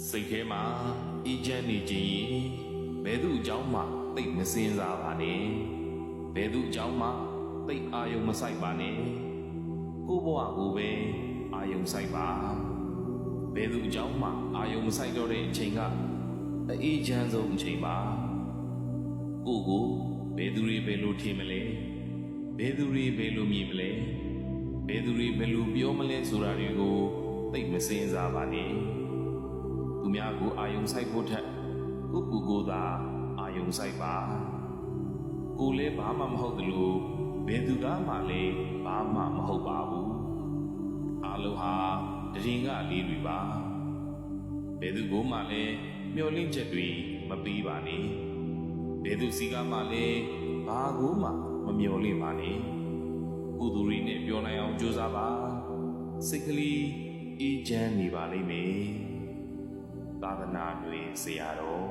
စိတ်ထဲမှာအေးချမ်းနေခြင်းရင်ဘယ်သူအကြောင်းမှသိမစင်စားပါနဲ့ဘယ်သူအကြောင်းမှသိအာယုံမဆိုင်ပါနဲ့ကိုဘဝကိုပဲအာယုံဆိုင်ပါဘယ်သူအကြောင်းမှအာယုံမဆိုင်တော့တဲ့အချိန်ကအေးချမ်းဆုံးအချိန်ပါကိုဘယ်သူတွေဘယ်လိုထင်မလဲဘယ်သူတွေဘယ်လိုမြင်မလဲဘယ်သူတွေဘယ်လိုပြောမလဲဆိုတာတွေကိုသိမစင်စားပါနဲ့သူများကိုအာယုံဆိုင်ဖို့ထက်ကိုသာအာယုံဆိုင်ပါကိုလည်းဘာမှမဟုတ်သလိုဘယ်သူကမှလည်းဘာမှမဟုတ်ပါဘူးအားလုံးဟာတရင်ကလေးတွေပါဘယ်သူကိုမှလည်းမျောလင့်ချက်တွေမပေးပါနဲ့ဘယ်သူစီကမှလည်းဘာကိုမှမမျောလင့်ပါနဲ့ကိုသူတွေနဲ့ပြောနိုင်အောင်ကြိုးစားပါစိတ်ကလေးအေးချမ်းနေပါလိမ့်မယ်သာသနာ့တွင်ဆရာတော်